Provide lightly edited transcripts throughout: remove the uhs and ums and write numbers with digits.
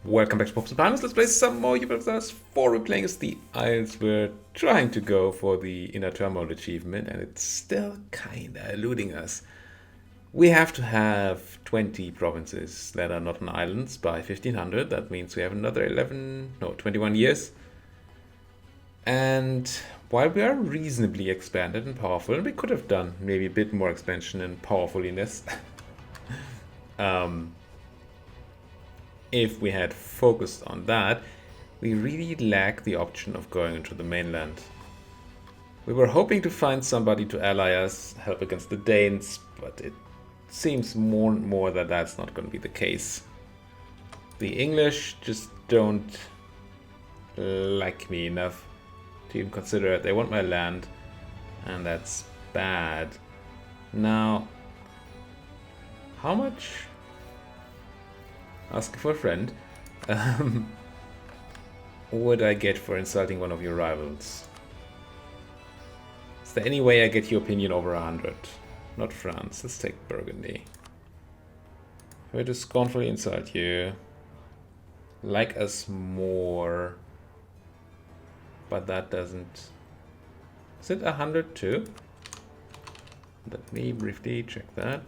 Welcome back to Pops and Primus. Let's play some more Europa Universalis IV. We're playing as the Isles. We're trying to go for the Inner Turmoil achievement, and it's still kinda eluding us. We have to have 20 provinces that are not on islands by 1500. That means we have another 21 years. And while we are reasonably expanded and powerful, and we could have done maybe a bit more expansion and powerfuliness, if we had focused on that, we really lack the option of going into the mainland. We were hoping to find somebody to ally us, help against the Danes, but it seems more and more that that's not going to be the case. The English just don't like me enough to even consider it. They want my land, and that's bad. Now, how much? Asking for a friend. What would I get for insulting one of your rivals? Is there any way I get your opinion over 100? Not France. Let's take Burgundy. If I just scornfully insult you, like us more, but that doesn't. Is it 100 too? Let me briefly check that.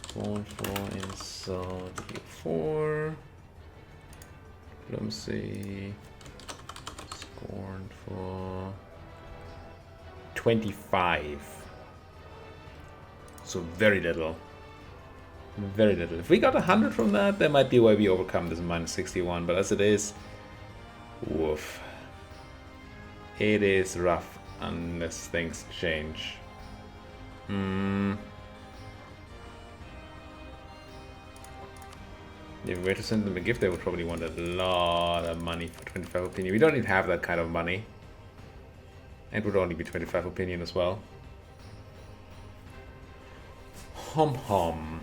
Scornful insult you 4. Diplomacy. Scornful. 25. So very little. Very little. If we got 100 from that, there might be a way we overcome this minus 61. But as it is, woof. It is rough unless things change. If we were to send them a gift, they would probably want a lot of money for 25 opinion. We don't even have that kind of money. It would only be 25 opinion as well. Hom hom.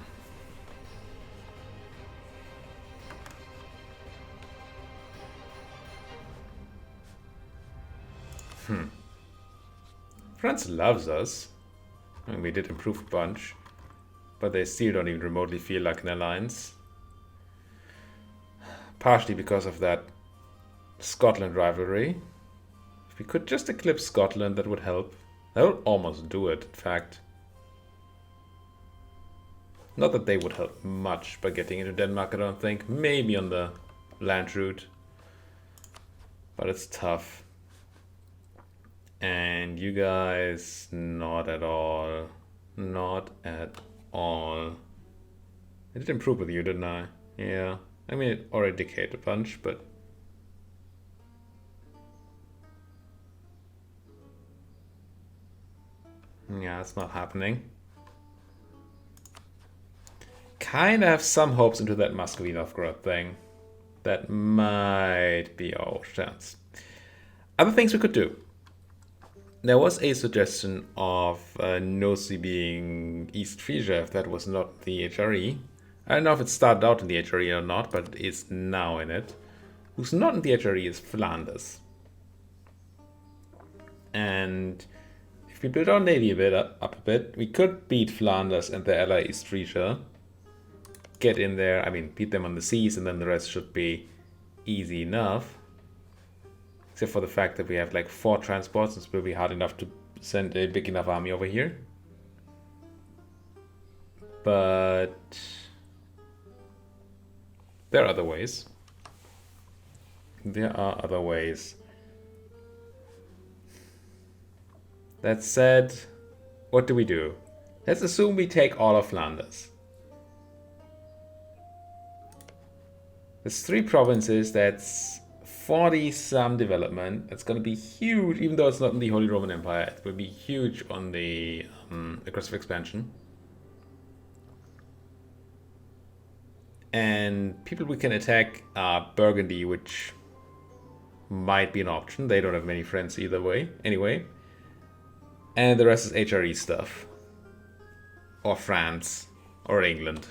France loves us. I mean, we did improve a bunch. But they still don't even remotely feel like an alliance. Partially because of that Scotland rivalry. If we could just eclipse Scotland, that would help. That would almost do it, in fact. Not that they would help much by getting into Denmark, I don't think. Maybe on the land route. But it's tough. And you guys, not at all. Not at all. I did improve with you, didn't I? Yeah. I mean, it already decayed a bunch, but... yeah, it's not happening. Kind of have some hopes into that Muscovy Novgorod thing. That might be our chance. Other things we could do. There was a suggestion of Nosy being East Frisia, if that was not the HRE. I don't know if it started out in the HRE or not, but it's now in it. Who's not in the HRE is Flanders. And if we build our navy a bit up a bit, we could beat Flanders and their ally East Frisia. Get in there, I mean, beat them on the seas, and then the rest should be easy enough. Except for the fact that we have like 4 transports, and it will be hard enough to send a big enough army over here. But there are other ways. There are other ways. That said, what do we do? Let's assume we take all of Flanders. There's 3 provinces, that's 40 some development. It's going to be huge, even though it's not in the Holy Roman Empire. It will be huge on the aggressive expansion. And people we can attack are Burgundy, which might be an option. They don't have many friends either way, anyway. And the rest is HRE stuff. Or France. Or England.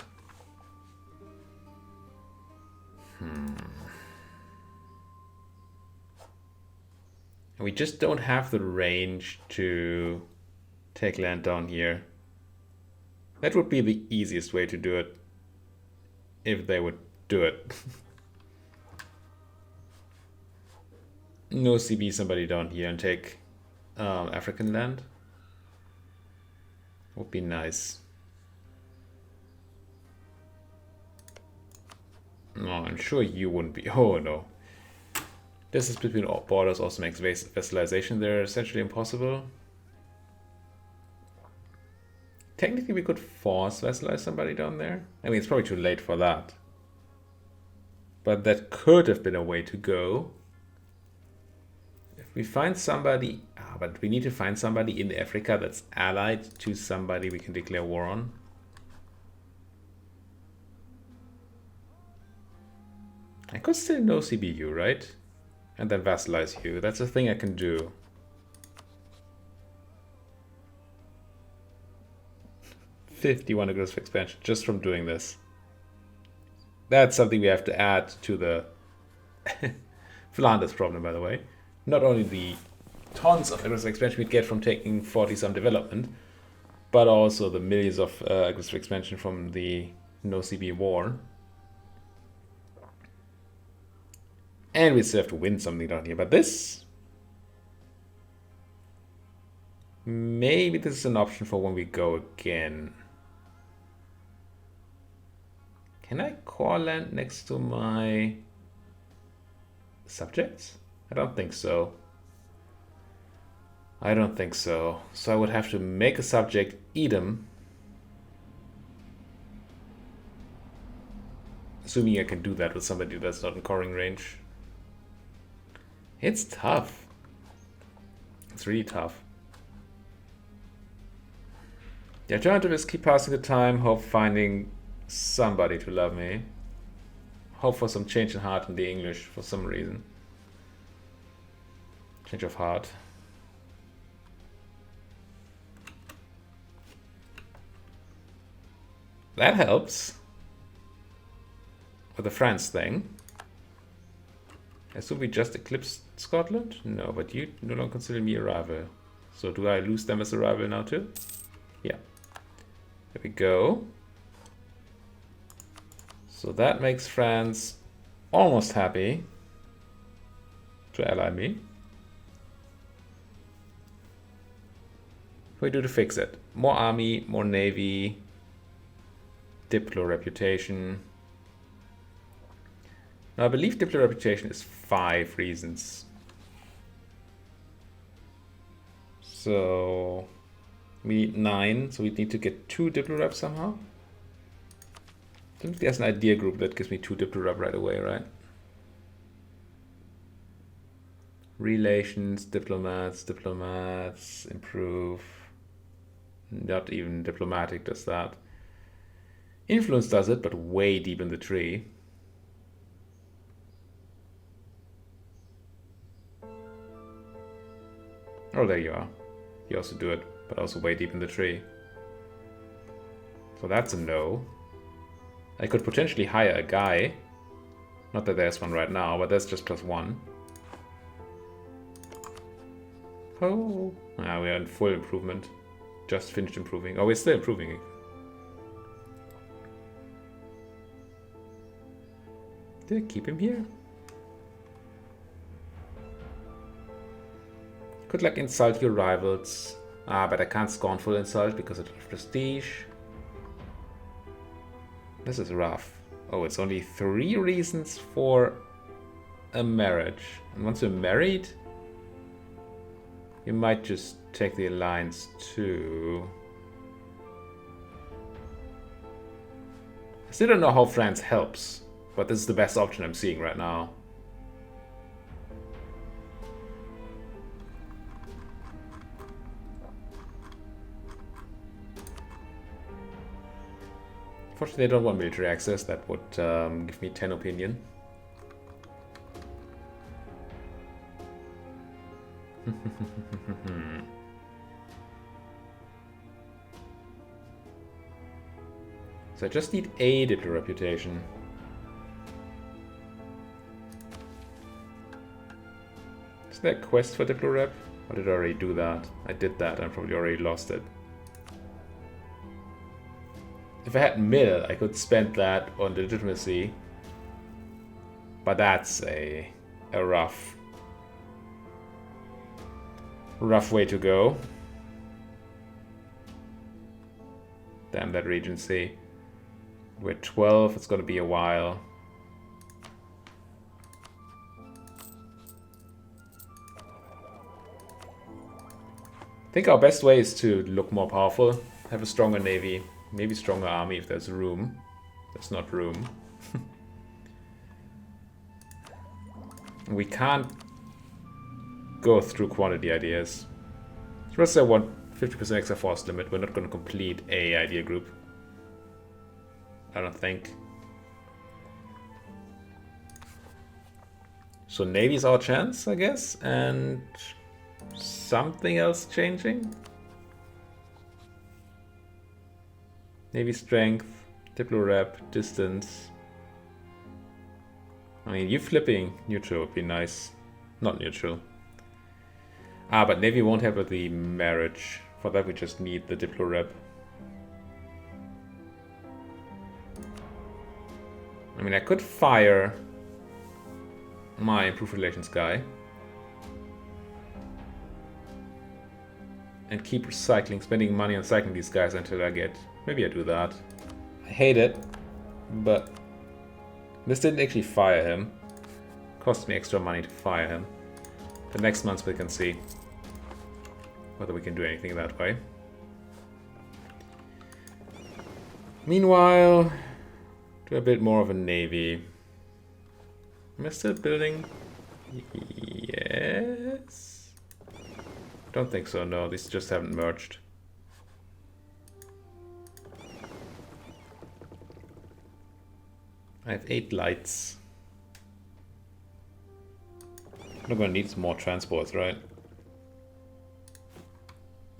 And we just don't have the range to take land down here. That would be the easiest way to do it. If they would do it. no CB somebody down here and take African land. Would be nice. No, I'm sure you wouldn't be. Oh no. Distance between borders also makes vassalization there essentially impossible. Technically, we could force vassalize somebody down there. I mean, it's probably too late for that. But that could have been a way to go. If we find somebody... but we need to find somebody in Africa that's allied to somebody we can declare war on. I could still no CBU, right? And then vassalize you. That's a thing I can do. $51 aggressive expansion just from doing this. That's something we have to add to the Flanders problem, by the way. Not only the tons of aggressive expansion we get from taking 40-some development, but also the millions of aggressive expansion from the no CB war. And we still have to win something down here. But this... maybe this is an option for when we go again. Can I core land next to my subjects? I don't think so. I don't think so. So I would have to make a subject Edom. Assuming I can do that with somebody that's not in coring range. It's tough. It's really tough. The alternative is keep passing the time, hope finding somebody to love me. Hope for some change in heart in the English for some reason. Change of heart. That helps. With the France thing. I assume we just eclipsed Scotland? No, but you no longer consider me a rival. So do I lose them as a rival now too? Yeah. There we go. So that makes France almost happy to ally me. What do we do to fix it? More army, more navy, Diplo reputation. Now I believe Diplo reputation is 5 reasons. So we need 9, so we need to get 2 Diplo reps somehow. I think there's an idea group that gives me 2 Diplo rep right away, right? Relations, diplomats, improve. Not even diplomatic does that. Influence does it, but way deep in the tree. Oh, there you are. You also do it, but also way deep in the tree. So that's a no. I could potentially hire a guy. Not that there's one right now, but that's just +1. Oh, now we are in full improvement. Just finished improving. Oh, we're still improving. Did I keep him here? Could like insult your rivals. But I can't scornful insult because of prestige. This is rough. Oh, it's only 3 reasons for a marriage. And once you're married, you might just take the alliance too. I still don't know how France helps, but this is the best option I'm seeing right now. Fortunately, I don't want military access. That would give me 10 opinion. So I just need a Diplo reputation. Is there a quest for Diplo rep? Or did I already do that? I did that. I probably already lost it. If I had mill, I could spend that on legitimacy. But that's a rough Rough way to go. Damn that Regency. We're 12, it's gonna be a while. I think our best way is to look more powerful, have a stronger navy, maybe stronger army if there's room. There's not room. We can't go through quantity ideas. Let's say I want 50% extra force limit. We're not going to complete a idea group. I don't think. So Navy is our chance, I guess, and something else changing. Navy strength, Diplo rep, distance. I mean, you flipping neutral would be nice. Not neutral. Ah, but Navy won't have the marriage. For that we just need the Diplo rep. I mean, I could fire my improved relations guy. And keep recycling, spending money on cycling these guys until I get... Maybe I do that. I hate it, but... This didn't actually fire him. Cost me extra money to fire him. The next month we can see whether we can do anything that way. Meanwhile, do a bit more of a navy. Am I still building? Yes. Don't think so, no, these just haven't merged. I have 8 lights. I'm gonna need some more transports, right?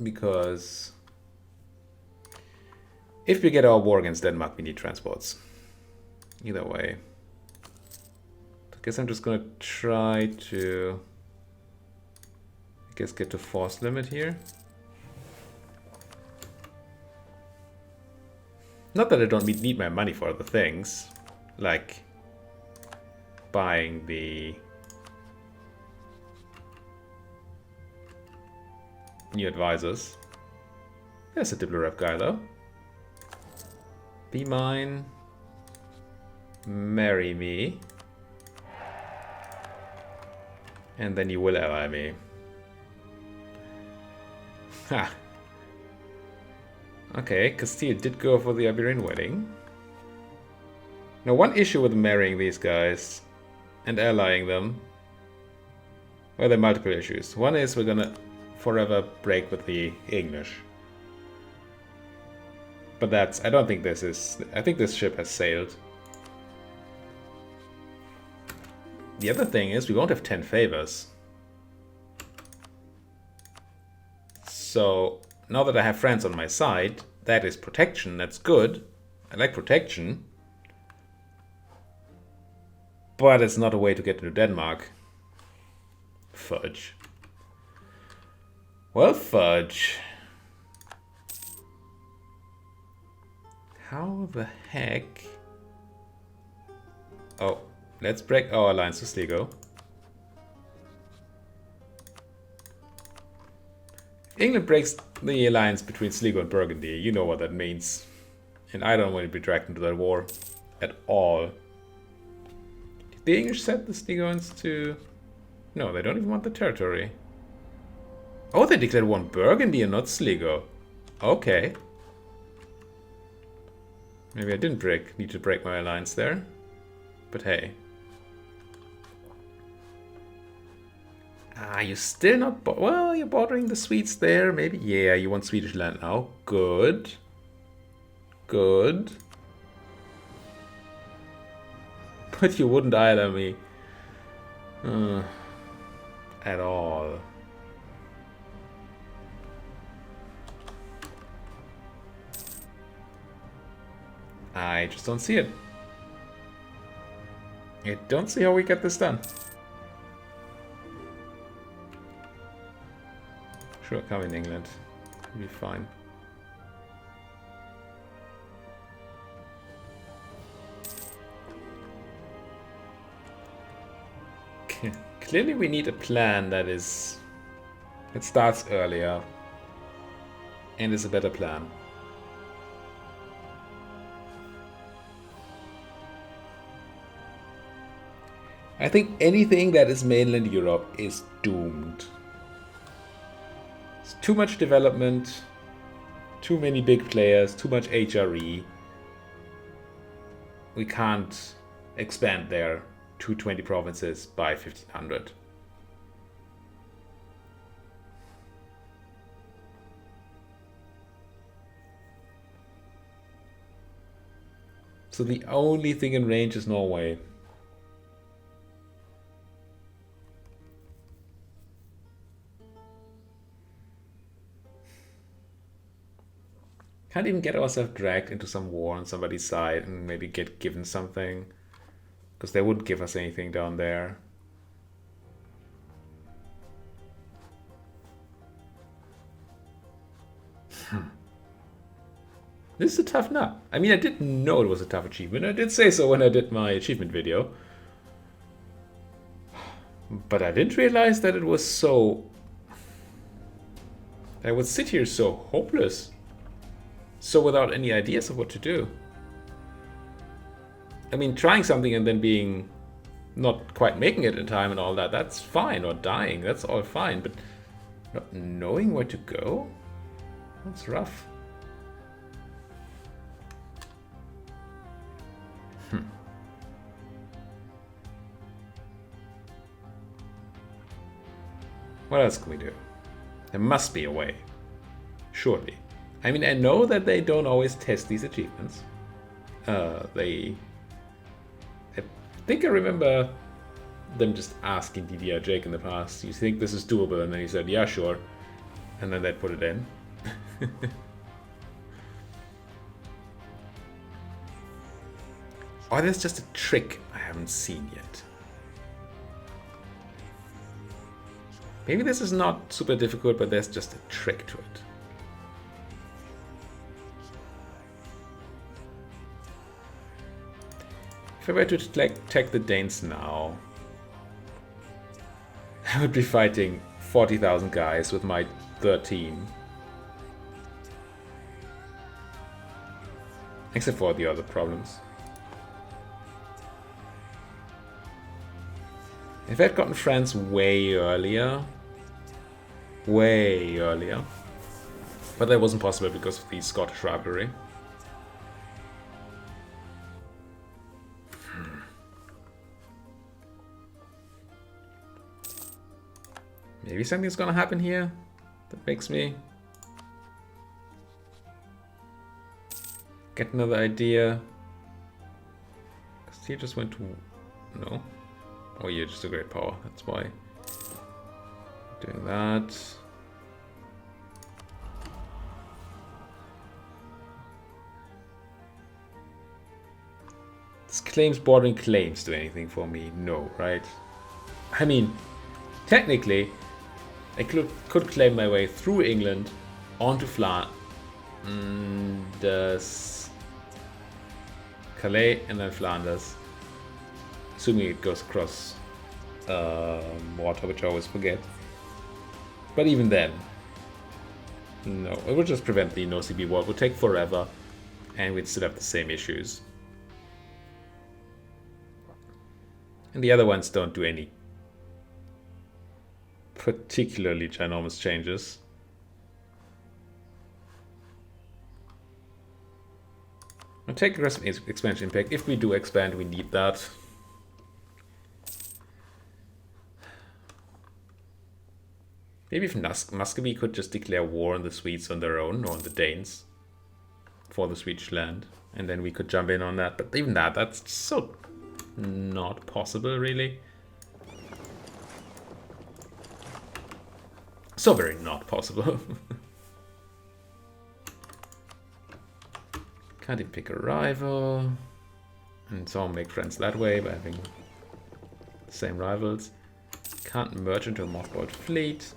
Because if we get our war against Denmark, we need transports. Either way. I guess I'm just gonna try to, I guess, get to force limit here. Not that I don't need my money for other things, like buying the new advisors. There's a Diplo rep guy though. Be mine. Marry me. And then you will ally me. Ha! Okay, Castile did go for the Iberian wedding. Now, one issue with marrying these guys and allying them, well, there are multiple issues. One is we're gonna forever break with the English. But that's, I don't think this is, I think this ship has sailed. The other thing is we won't have 10 favors. So now that I have France on my side, that is protection, that's good. I like protection. But it's not a way to get into Denmark. Fudge. Well, fudge. How the heck? Oh, let's break our alliance with Sligo. England breaks the alliance between Sligo and Burgundy. You know what that means. And I don't want to be dragged into that war at all. Did the English set the Sligoans to... No, they don't even want the territory. Oh, they declared war on Burgundy and not Sligo. Okay. Maybe I didn't need to break my alliance there. But hey. Ah, you're still not... Well, you're bordering the Swedes there. Maybe. Yeah, you want Swedish land now. Good. Good. But you wouldn't ally me. At all. I just don't see it. I don't see how we get this done. Sure, come in England. You'll be fine. Clearly we need a plan that is It starts earlier and is a better plan. I think anything that is mainland Europe is doomed. It's too much development, too many big players, too much HRE. We can't expand there to 20 provinces by 1500. So the only thing in range is Norway. Can't even get ourselves dragged into some war on somebody's side and maybe get given something. Because they wouldn't give us anything down there. This is a tough nut. I mean, I didn't know it was a tough achievement. I did say so when I did my achievement video. But I didn't realize that it was so... I would sit here so hopeless. So without any ideas of what to do. I mean, trying something and then being not quite making it in time and all that, that's fine. Or dying, that's all fine. But not knowing where to go? That's rough. What else can we do? There must be a way. Surely. I mean, I know that they don't always test these achievements. I think I remember them just asking DDR Jake in the past, you think this is doable? And then he said, yeah, sure. And then they put it in. Or there's just a trick I haven't seen yet. Maybe this is not super difficult, but there's just a trick to it. If I were to attack the Danes now, I would be fighting 40,000 guys with my 13. Except for the other problems. If I'd gotten France way earlier, but that wasn't possible because of the Scottish rivalry. Maybe something's gonna happen here that makes me get another idea. Castile just went to... no. Oh, you're just a great power, that's why. Doing that. This claims bordering claims do anything for me? No, right? I mean, technically, I could claim my way through England onto Flanders, Calais, and then Flanders. Assuming it goes across water, which I always forget. But even then, no, it would just prevent the no CB war. It would take forever, and we'd still have the same issues. And the other ones don't do any particularly ginormous changes. I'll take aggressive expansion impact. If we do expand, we need that. Maybe if Muscovy could just declare war on the Swedes on their own, or on the Danes, for the Swedish land, and then we could jump in on that. But even that, that's so not possible, really. So very not possible. Can't even pick a rival. And so I'll make friends that way by having the same rivals. Can't merge into a mothballed fleet.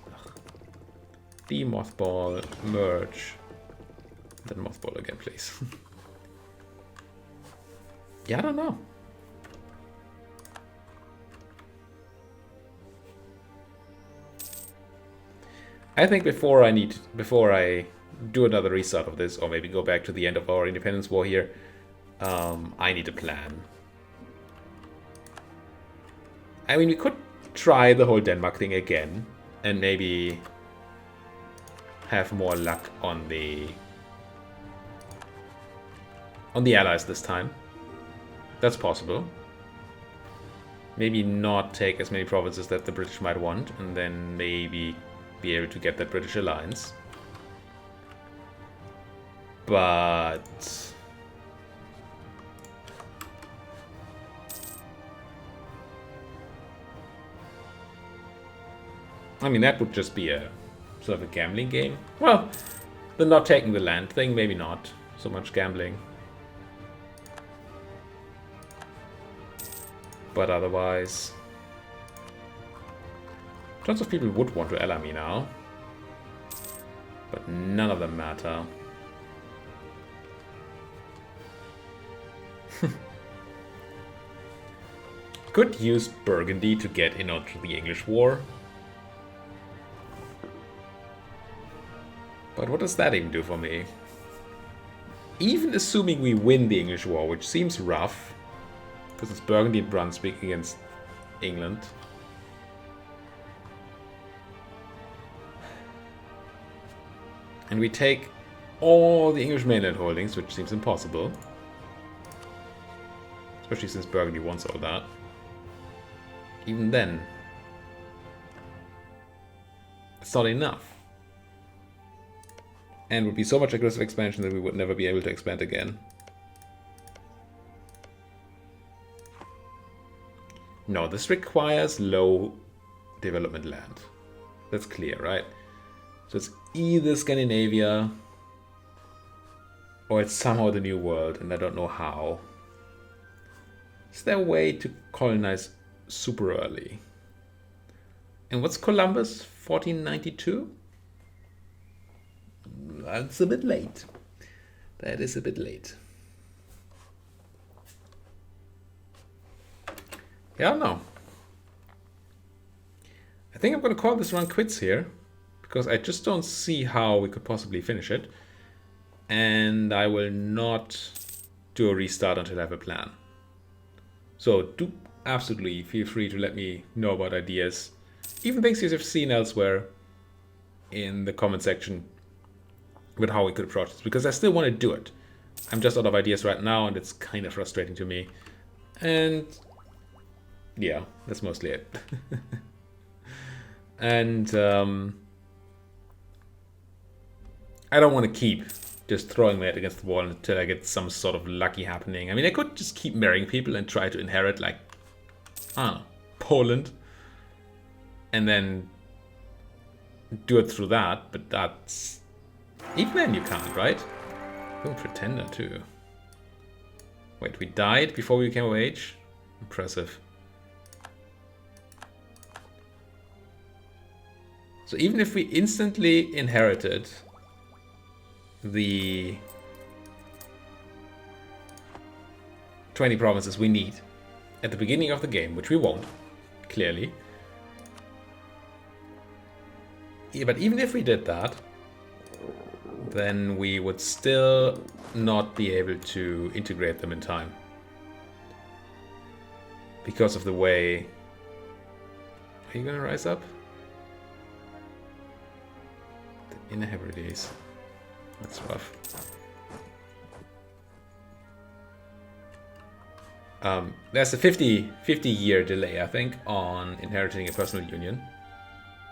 Demothball, merge. Then mothball again, please. Yeah, I don't know. I think before I do another restart of this, or maybe go back to the end of our independence war here, I need a plan. I mean, we could try the whole Denmark thing again, and maybe have more luck on the allies this time. That's possible. Maybe not take as many provinces that the British might want, and then maybe be able to get that British alliance. But I mean, that would just be a sort of a gambling game. Well, the not taking the land thing, maybe not so much gambling. But otherwise, tons of people would want to ally me now. But none of them matter. Could use Burgundy to get in onto the English war. But what does that even do for me? Even assuming we win the English war, which seems rough, because it's Burgundy and Brunswick against England. And we take all the English mainland holdings, which seems impossible. Especially since Burgundy wants all that. Even then, it's not enough. And would be so much aggressive expansion that we would never be able to expand again. No, this requires low development land. That's clear, right? So it's either Scandinavia or it's somehow the New World, and I don't know how. Is there a way to colonize super early? And what's Columbus? 1492? That's a bit late. That is a bit late. Yeah, I don't know. I think I'm going to call this run quits here, because I just don't see how we could possibly finish it. And I will not do a restart until I have a plan. So do absolutely feel free to let me know about ideas, even things you've seen elsewhere, in the comment section with how we could approach this, because I still want to do it. I'm just out of ideas right now, and it's kind of frustrating to me. And yeah, that's mostly it. And I don't want to keep just throwing my head against the wall until I get some sort of lucky happening. I mean, I could just keep marrying people and try to inherit, like, I don't know, Poland, and then do it through that, but that's... Even then you can't, right? Oh, Pretender too. Wait, we died before we became of age? Impressive. So even if we instantly inherited the 20 provinces we need at the beginning of the game, which we won't, clearly. Yeah, but even if we did that, then we would still not be able to integrate them in time. Because of the way... Are you gonna rise up? The Inner Hebrides. That's rough. There's a 50 year delay, I think, on inheriting a personal union.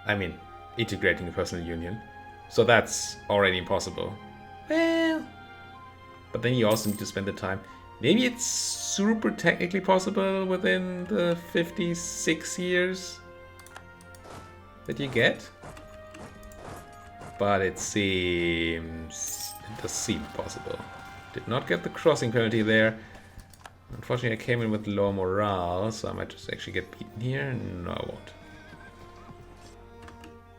I mean, integrating a personal union. So that's already impossible. Well, but then you also need to spend the time. Maybe it's super technically possible within the 56 years that you get. But it does seem possible. Did not get the crossing penalty there. Unfortunately, I came in with low morale, so I might just actually get beaten here. No, I won't.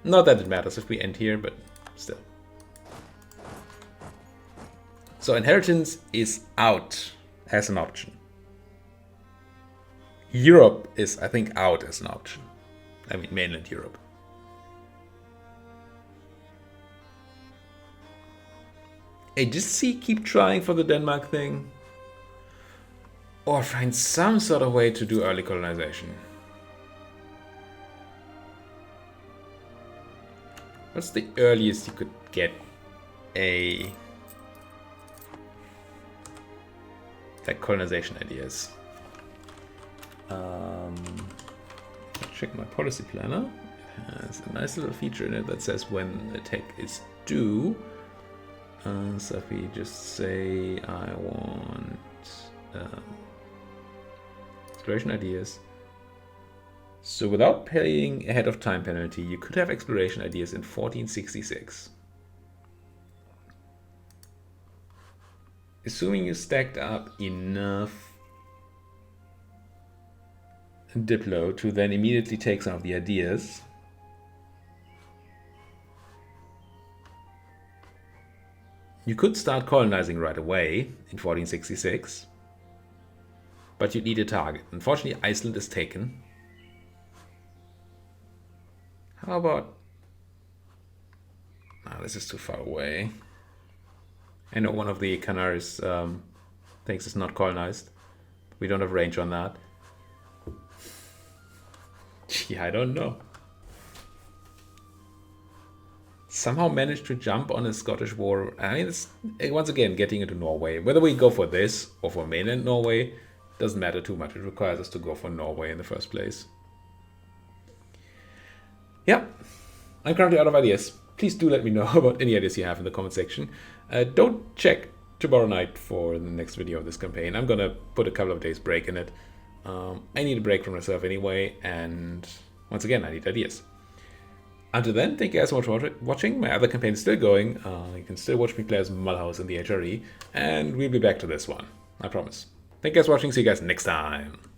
Not that it matters if we end here, but still. So inheritance is out as an option. Europe is, I think, out as an option. I mean, mainland Europe. Hey, just keep trying for the Denmark thing. Or find some sort of way to do early colonization. What's the earliest you could get a... like colonization ideas? Check my policy planner. It has a nice little feature in it that says when the tech is due. So if we just say I want exploration ideas. So without paying ahead of time penalty, you could have exploration ideas in 1466. Assuming you stacked up enough Diplo to then immediately take some of the ideas. You could start colonizing right away in 1466, but you need a target. Unfortunately, Iceland is taken. How about... oh, this is too far away. I know one of the Canaries things is not colonized. We don't have range on that. Gee, I don't know. Somehow managed to jump on a Scottish war. I mean, it's once again getting into Norway. Whether we go for this or for mainland Norway doesn't matter too much. It requires us to go for Norway in the first place. Yeah, I'm currently out of ideas. Please do let me know about any ideas you have in the comment section. Don't check tomorrow night for the next video of this campaign. I'm gonna put a couple of days break in it. I need a break from myself anyway, and once again, I need ideas. Until then, thank you guys so much for watching. My other campaign is still going. You can still watch me play as Mulhouse in the HRE, and we'll be back to this one. I promise. Thank you guys for watching. See you guys next time.